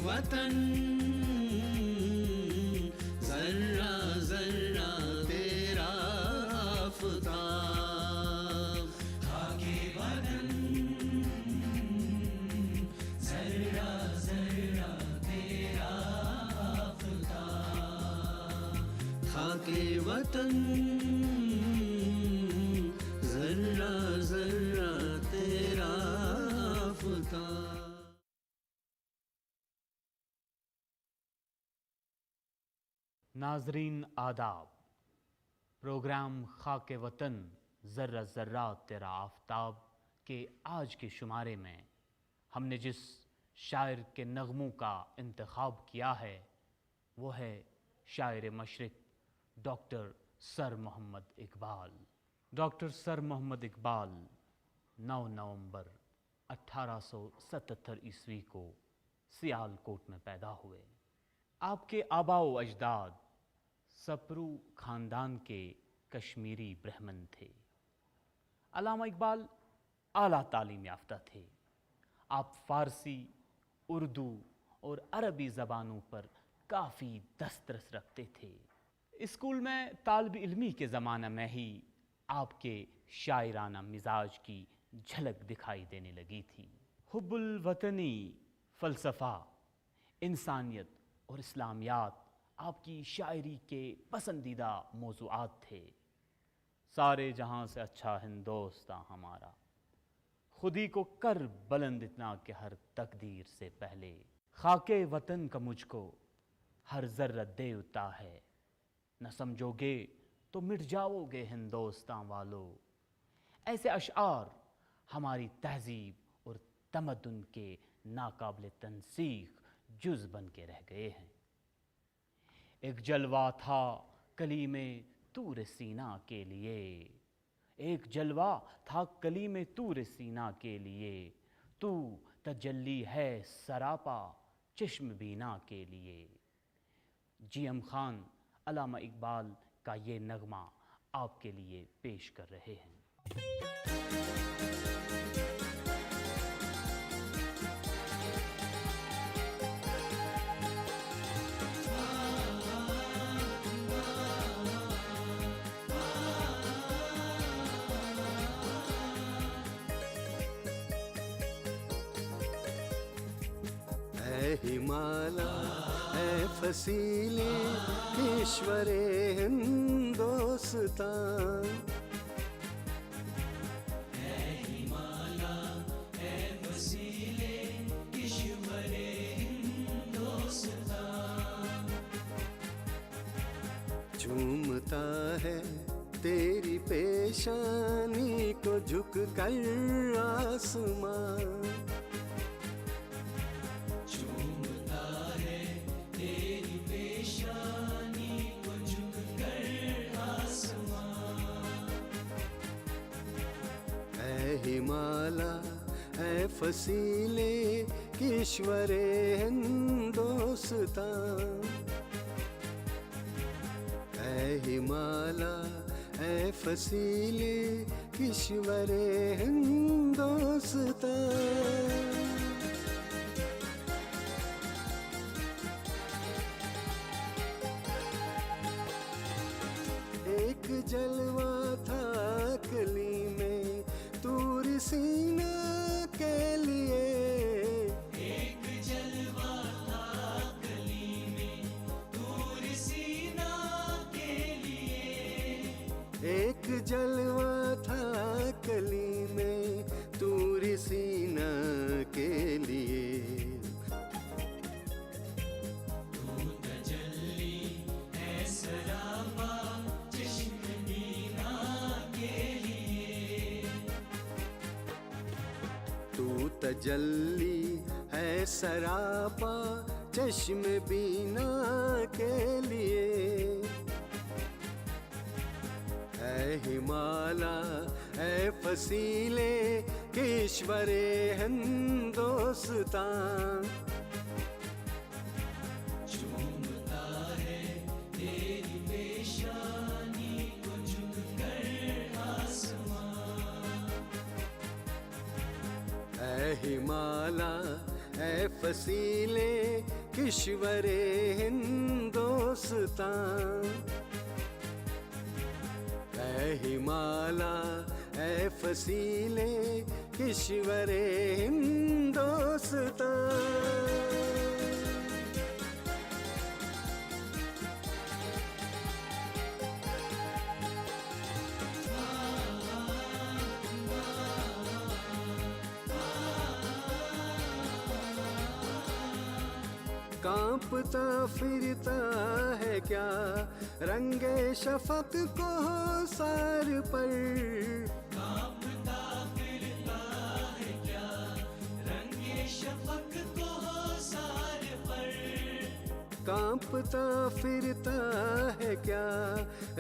वतन जर्रा जर्रा तेरा आफताब, खाके वतन जर्रा जर्रा तेरा आफताब, खाके वतन जर्रा जर्रा तेरा आफताब। नाजरीन आदाब, प्रोग्राम खाके वतन ज़र्रा ज़र्रा तेरा आफताब के आज के शुमारे में हमने जिस शायर के नग़मों का इंतखाब किया है वो है शायर मशरिक़ doctor sir Mohammad Iqbal. Doctor sir Mohammad Iqbal 9 नवंबर 1877 ईस्वी को सियालकोट में पैदा हुए। आपके आबाओ अजदाद सप्रू ख़ानदान के कश्मीरी ब्राह्मण थे। अल्लामा इकबाल आला तालीम याफ्ता थे। आप फ़ारसी, उर्दू और अरबी ज़बानों पर काफ़ी दस्तरस रखते थे। स्कूल में तालिब इल्मी के ज़माने में ही आपके शायराना मिजाज की झलक दिखाई देने लगी थी। हुब्बुल वतनी, फ़लसफ़ा, इंसानियत और इस्लामियात आपकी शायरी के पसंदीदा मौज़ूआत थे। सारे जहां से अच्छा हिंदोस्तां हमारा, खुदी को कर बुलंद इतना कि हर तकदीर से पहले, खाके वतन का मुझको हर ज़र्रा देवता है, न समझोगे तो मिट जाओगे हिंदोस्तां वालों। ऐसे अशआर हमारी तहज़ीब और तमद्दुन के नाकाबिल तनसीख जुज़ बन के रह गए हैं। एक जलवा था कली में तूर सीना के लिए, एक जलवा था कली में तूर सीना के लिए, तू तजल्ली है सरापा चश्म बीना के लिए। जीएम खान अल्लामा इकबाल का ये नगमा आपके लिए पेश कर रहे हैं। हिमाला है फसीले ईश्वरे हिंदोस्तान, है हिमाला है फसीले ईश्वरे हिंदोस्तान। झूमता है तेरी पेशानी को झुक कर आसमान, हिमाला है फसीले ईश्वरे हिंदोस्तान, है हिमाला है फसीले ईश्वरे हिंदोस्तान। एक जलवा था कली में तूर सीना के लिए, एक जलवा था कली में तूर सीना के लिए, एक जलवा था कली में तूर सीना के लिए। तू तजल्ली है सरापा चश्म बीना के लिए, तू तजल्ली है सरापा चश्म बीना के लिए। है हिमाला है फसीले ईश्वरे हिंदोस्तान, झूमता है तेरी पेशानी को झुक कर आसमान, है हिमाला ऐ फसीले किश्वरे हिंदोस्तान। ऐ हिमाला ऐ फसीले किश्वरे हिंदोस्तान। कांपता फिरता है क्या रंगे शफक को सार पर। कांपता फिरता है क्या रंगे शफक को सार पर। कांपता फिरता है क्या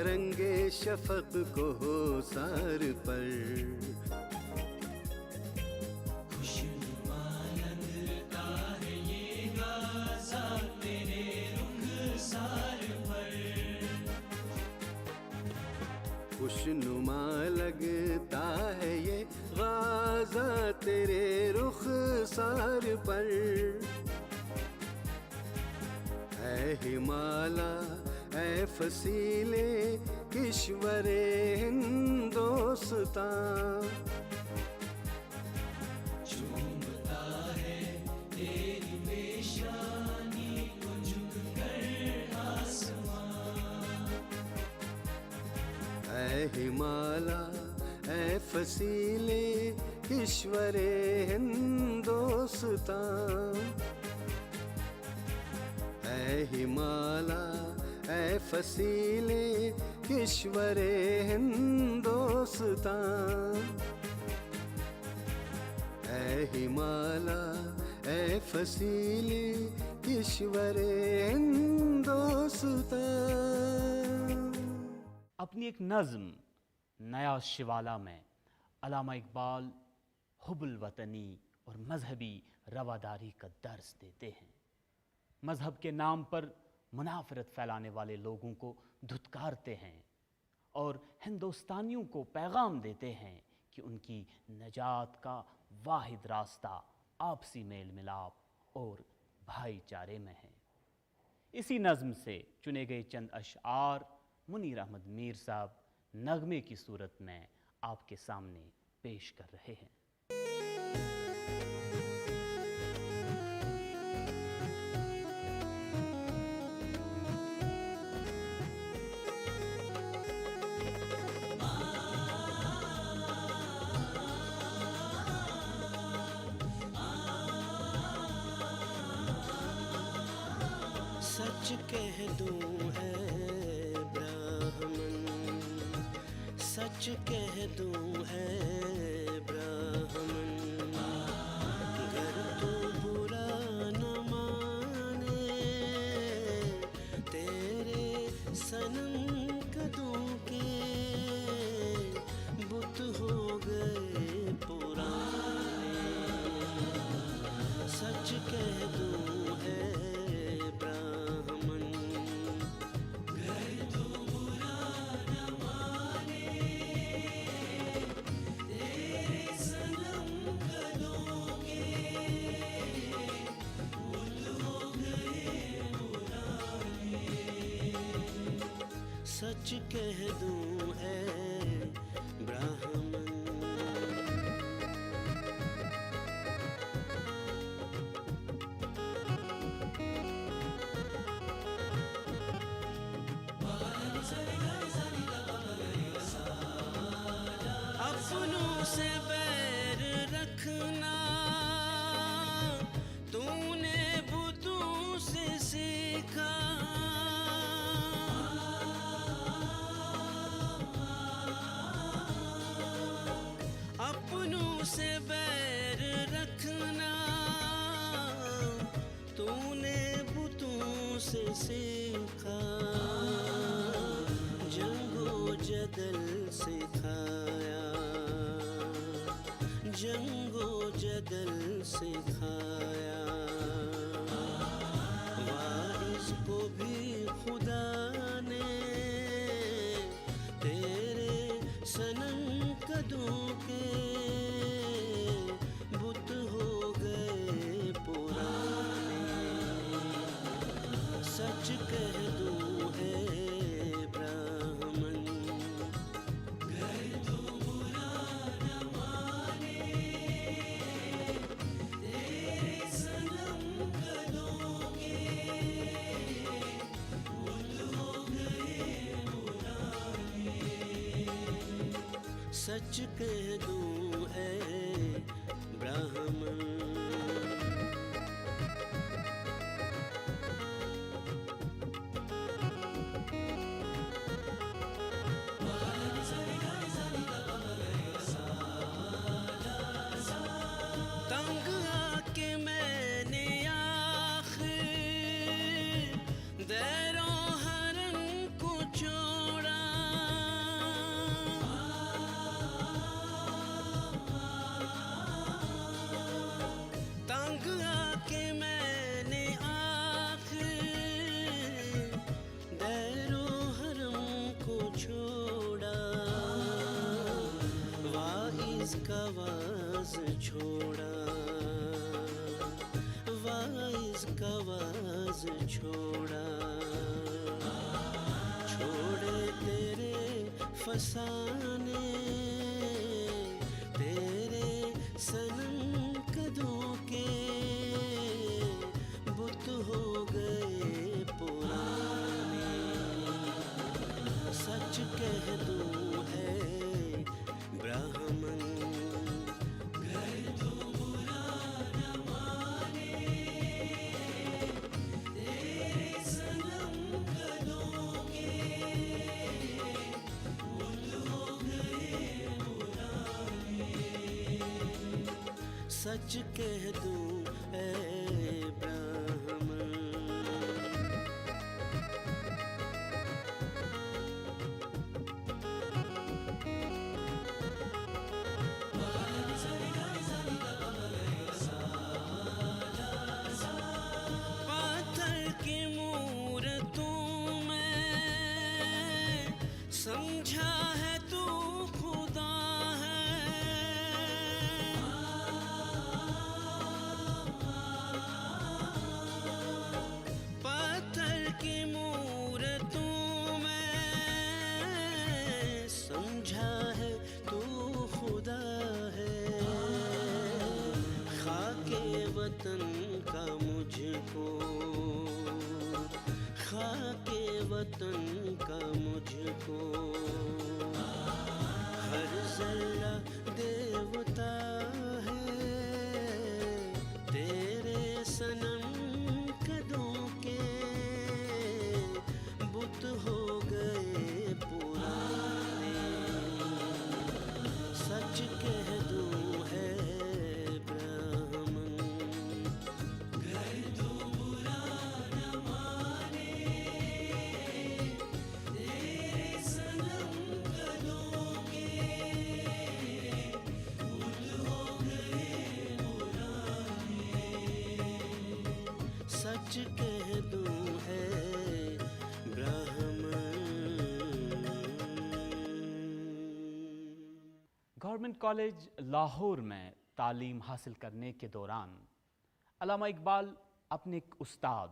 रंगे शफक को सार पर। खुशनुमा लगता है ये गाज़ा तेरे रुखसार पर। ऐ हिमाला ऐ फसीले किश्वरे हिंदोस्तान। झूमता है तेरी पेशानी को झुककर आसमां। ऐ हिमाला ऐ फसीले किश्वरे हिंदोस्तान। ऐ हिमाला ऐ फसीले किश्वरे हिंदोस्तान। ऐ हिमाला ऐ फसीले किश्वरे हिंदोस्तान। अपनी एक नज़्म नया शिवाला में अल्लामा इकबाल हुब्बुल वतनी और मजहबी रवादारी का दर्स देते हैं। मजहब के नाम पर मुनाफरत फैलाने वाले लोगों को धुतकारते हैं और हिंदुस्तानियों को पैगाम देते हैं कि उनकी नजात का वाहिद रास्ता आपसी मेल मिलाप और भाईचारे में है। इसी नज़्म से चुने गए चंद अशआर मुनीर अहमद मीर साहब नगमे की सूरत में आपके सामने पेश कर रहे हैं। सच कह दूं है ब्राह्मण, सच कह दूं है ब्राह्मण। अगर तू बुरा न माने तेरे सनम कदों के बुत हो गए पुराने। सच कह दूं है सच कह दूं है ब्राह्मण। अपनों से बैर रखना तूने बुतों से सीखा। अपनों से बैर रखना तूने बुतों से सीखा। जंगो जदल सिखाया, जंगो जदल सिखाया। वारिस को भी खुदा ने तेरे सनम कदों के बुत हो गए पुराने। सच कह दूं ऐ ब्राह्मण। तंग आके मैंने आखिर दैरों हरम को छोड़ा। तंग आके मैंने आखिर दैरों हरम को छोड़ा। वाइज़ का वाज छोड़ा, वाइज़ का वाज छोड़ा। छोड़े तेरे फसाने, तेरे सनम कदों के बुत हो गए पुराने। सच कह दूं है ब्राह्मण। सच कह दूं ऐ ब्राह्मण। पाथर की मूरतों में समझा है तू खुदा है। पत्थर की मूरतों में समझा है तू खुदा है। खाके वतन का मुझको, खाके वतन का मुझको हर जर्रा देवता है। तेरे सनम कदों के बुत हो गए पुराने। सच कह दूं है ब्राह्मण। घर तो बुरा न माने, तेरे सनम कदों के बुत हो गए पुराने। सच कह दूं है ब्राह्मण। गवर्नमेंट कॉलेज लाहौर में तालीम हासिल करने के दौरान अल्लामा इकबाल अपने एक उस्ताद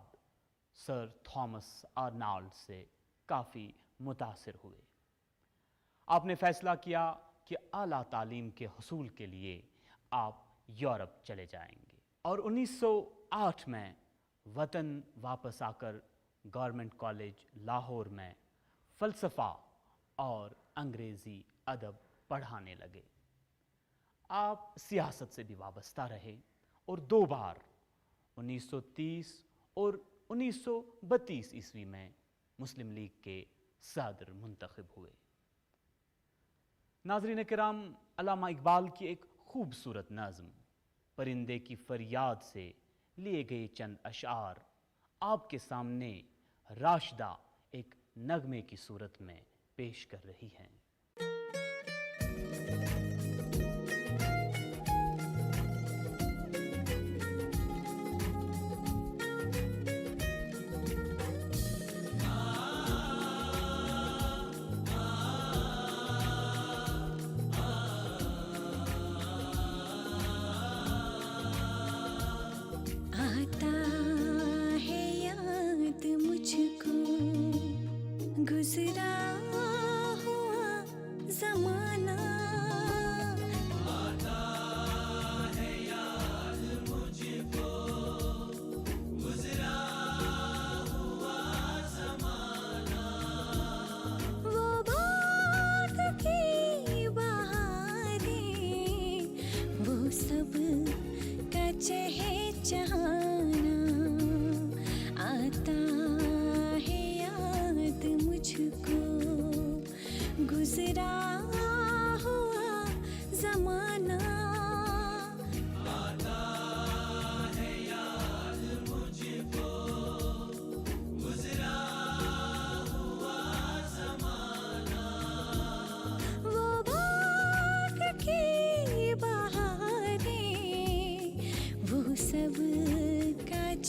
सर थॉमस आर्नाल्ड से काफ़ी मुतासिर हुए। आपने फ़ैसला किया कि आला तालीम के हसूल के लिए आप यूरोप चले जाएंगे और 1908 में वतन वापस आकर गवर्नमेंट कॉलेज लाहौर में फ़लसफ़ा और अंग्रेज़ी अदब पढ़ाने लगे। आप सियासत से भी वाबस्ता रहे और 2 बार 1930 और 1932 ईस्वी में मुस्लिम लीग के सदर मुंतखब हुए। नाज़रीन किराम, अल्लामा इकबाल की एक खूबसूरत नज़्म परिंदे की फरियाद से लिए गए चंद अशार आपके सामने राशिदा एक नगमे की सूरत में पेश कर रही हैं। आता है याद मुझको गुजरा हुआ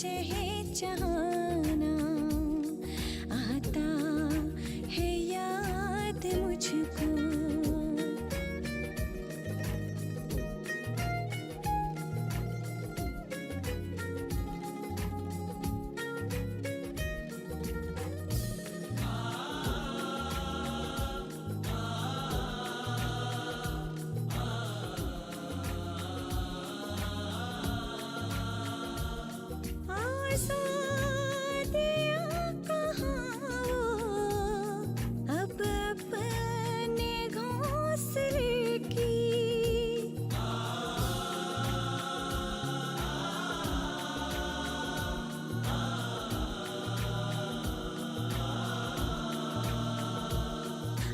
चहचहाना, आता है याद मुझको। आज़ादियाँ कहाँ वो, अब अपने घोंसले की।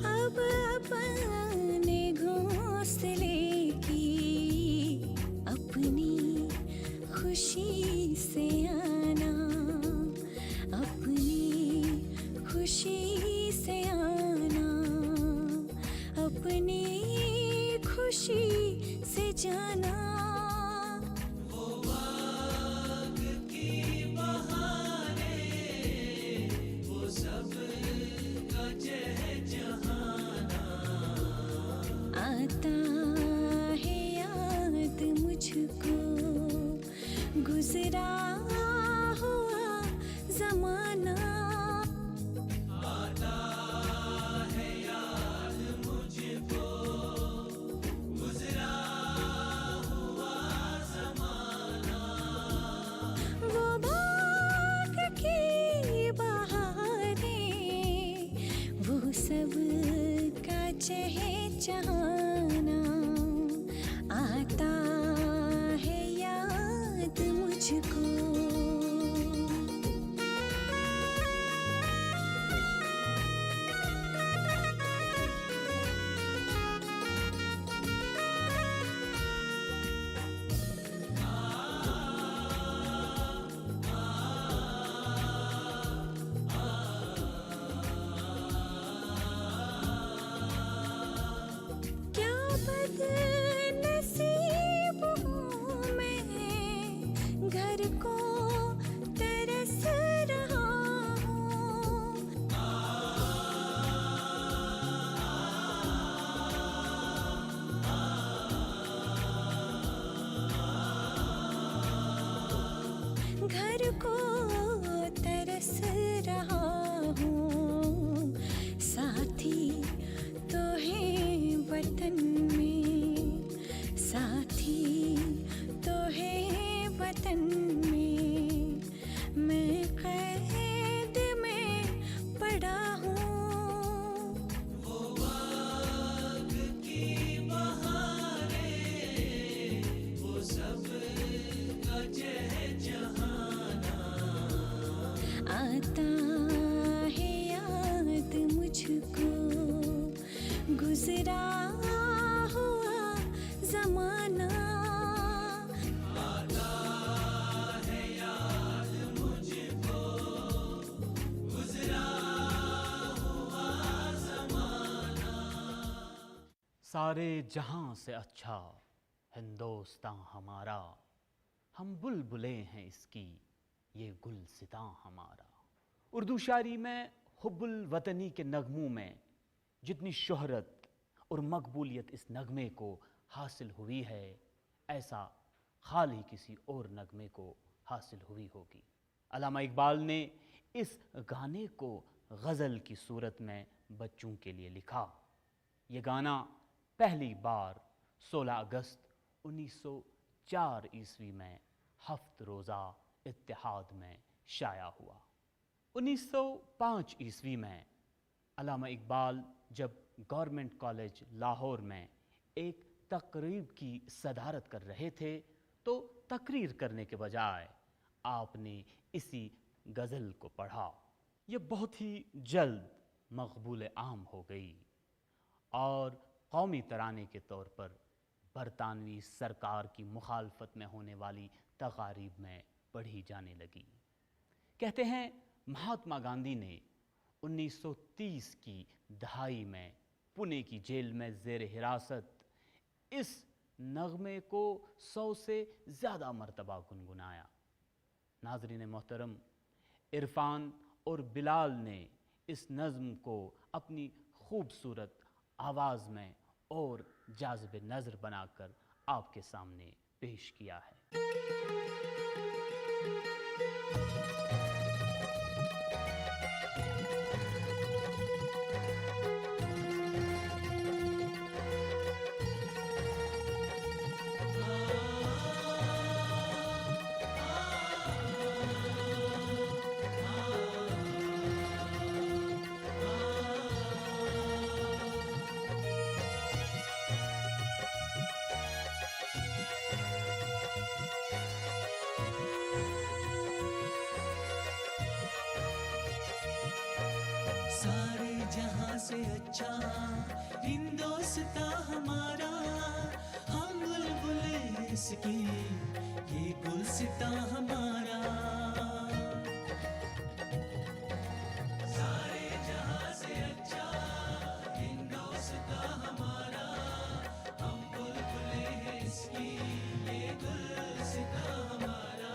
अब अपने घोंसले की, अपनी खुशी से आना, अपनी खुशी से आना, अपनी खुशी से जाना। आता है याद मुझको, गुजरा हुआ जमाना। वो बाग की बहारें, वो सब का चहचहाना, आता है याद मुझको। क्या बदनसीब हूँ मैं, घर को तरस रहा हूँ। घर को तरस रहा हूँ, साथी तो है वतन में, साथी तो है वतन में, मैं कैद में पड़ा हूँ। आता है याद मुझको, गुजरा हुआ जमाना। सारे जहां से अच्छा हिंदोस्तां हमारा, हम बुलबुले हैं इसकी ये गुलसितां हमारा। उर्दू शायरी में हुब्बुल वतनी के नगमों में जितनी शोहरत और मकबूलियत इस नगमे को हासिल हुई है, ऐसा खाली किसी और नगमे को हासिल हुई होगी। अल्लामा इकबाल ने इस गाने को गज़ल की सूरत में बच्चों के लिए लिखा। ये गाना पहली बार 16 अगस्त 1904 ईस्वी में हफ्त रोज़ा इत्तेहाद में शाया हुआ। 1905 ईस्वी में अल्लामा इकबाल जब गवर्नमेंट कॉलेज लाहौर में एक तकरीब की सदारत कर रहे थे, तो तकरीर करने के बजाय आपने इसी गज़ल को पढ़ा। ये बहुत ही जल्द मकबूल आम हो गई और कौमी तराने के तौर पर बरतानवी सरकार की मुखालफत में होने वाली तकारीब में पढ़ी जाने लगी। कहते हैं महात्मा गांधी ने 1930 की दहाई में पुणे की जेल में ज़ेर हिरासत इस नगमे को 100 से ज़्यादा मरतबा गुनगुनाया। नाज़रीन मोहतरम, इरफान और बिलाल ने इस नज़्म को अपनी खूबसूरत आवाज़ में और जाज़िब नज़र बनाकर आपके सामने पेश किया है। सारे जहां से अच्छा हिंदोस्ता हमारा, हम बुलबुल इसकी ये गुलसिता हमारा। सारे जहां से अच्छा हिंदोस्ता हमारा, हम बुलबुल इसकी ये गुलसिता हमारा।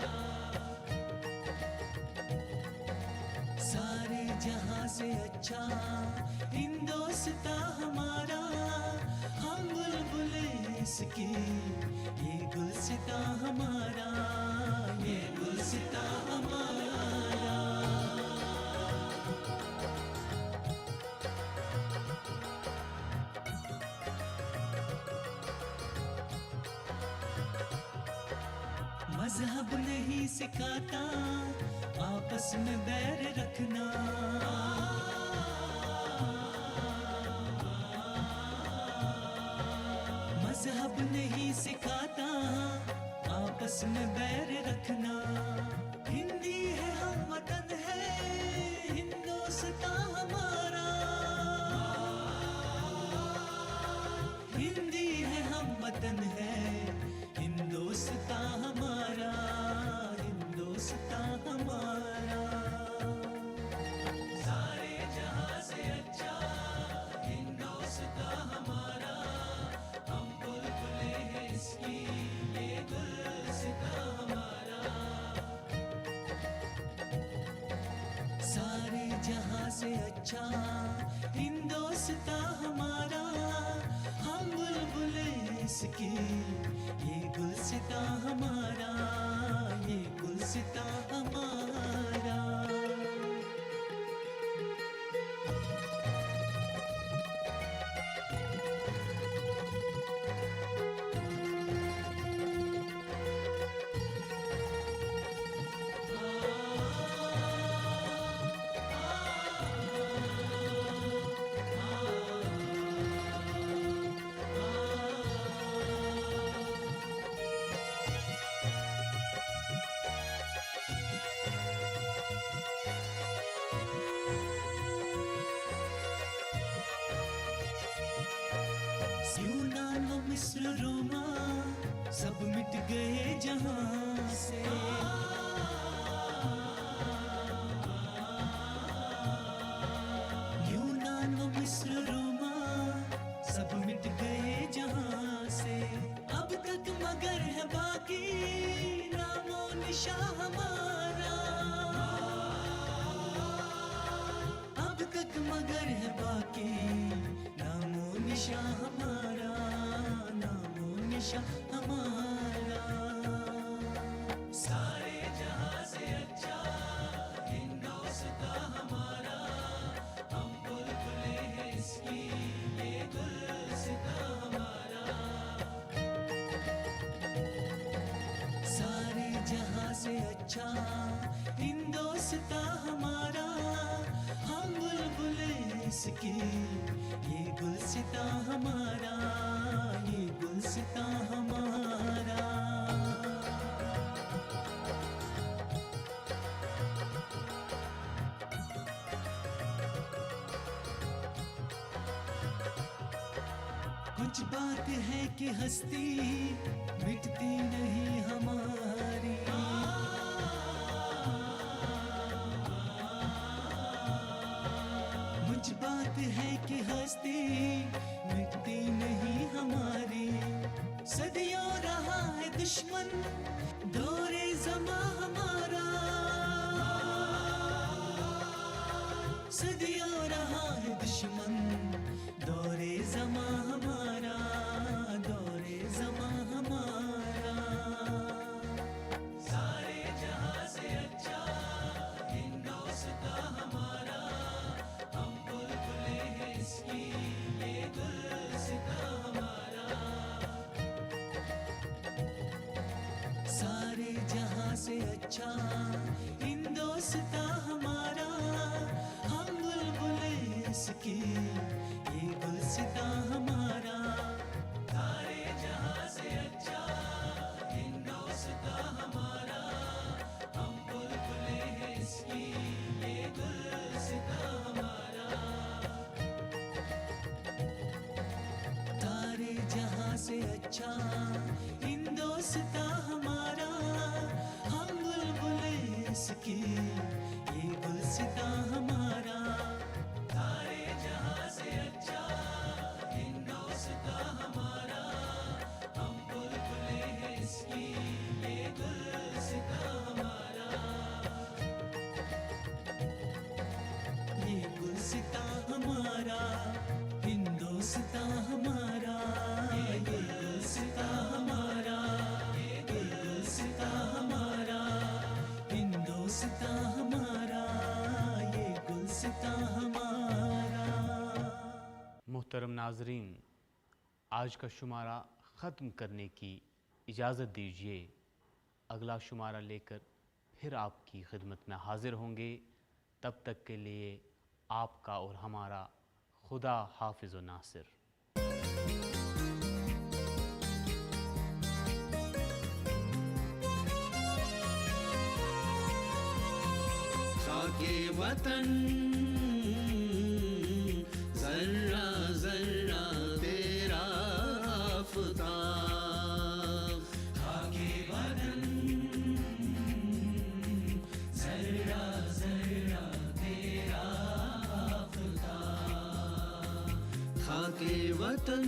सारे जहां से अच्छा हिंदोस्ता हमारा, हम बुलबुल इसकी ये गुलसिता हमारा, ये गुलसिता हमारा। मजहब नहीं सिखाता आपस में बैर रखना, मजहब नहीं सिखाता आपस में बैर रखना। हिंदी है हम वतन है हिंदोस्ता हमारा, हिंदी है हम वतन है हिंदोस्ता हमारा, हिंदोस्ता हमारा। सारे जहां से अच्छा हिंदोस्ता हमारा, हम बुलबुल हैं इसकी ये गुलसिता हमारा। सारे जहां से अच्छा हिंदोस्ता हमारा, हम बुलबुल इसकी ये गुलसिता हमारा, ये गुलसिता हमारा। यूनान व मिस्र रोमा सब मिट गए जहां से, यूनान व मिस्र रोमा सब मिट गए जहां से। अब तक मगर है बाकी नामो निशा हमारा, अब तक मगर है बाकी नामो निशा हमारा, नामो निशा हमारा। सारे जहां से अच्छा हिंदोस्ता हमारा, हम बुलबुल हैं इसकी ये गुलसिता हमारा। सारे जहां से अच्छा हिंदोस्ता हमारा, हम बुलबुल इसकी ये गुलसिता हमारा, ये गुलसिता हमारा। कुछ बात है कि हस्ती मिटती नहीं हमारी, कुछ बात है कि हस्ती मिटती नहीं हमारी। सदियों रहा है दुश्मन दौरे ज़मां हमारा, सदियों रहा है दुश्मन दौरे ज़मां हमारा, दौरे ज़मां हमारा। सारे जहां से अच्छा हिंदोस्तां हमारा, हम बुलबुले हैं इसकी ये गुलसितां हमारा। सारे जहां से अच्छा हिंदोस्तां हमारा, हम बुलबुले इसकी ये गुलसितां हमारा। सारे जहां से अच्छा हिंदोस्तां हमारा, हम बुलबुले हैं इसकी ये गुलसितां हमारा। सारे जहां से अच्छा हिंदोस्तां हमारा, हम बुलबुले इसकी ये गुलसितां हमारा। सारे जहां से अच्छा हिंदोस्तां हमारा, हम बुलबुले हैं इसकी ये गुलसितां हमारा। ये गुलसितां हमारा हिंदोस्तां हमारा, ये गुलसितां हमारा, ये गुलसितां हमारा हिंदोस्तां हमारा, ये गुलसितां हमारा। मोहतरम नाजरीन, आज का शुमारा ख़त्म करने की इजाज़त दीजिए। अगला शुमारा लेकर फिर आपकी खिदमत में हाजिर होंगे। तब तक के लिए आपका और हमारा खुदा हाफिज़ व नासिर। खाके वतन जर्रा जर्रा तेरा आफ़ताब, खाके वतन ज़र्रा ज़र्रा तेरा आफ़ताब। खाके वतन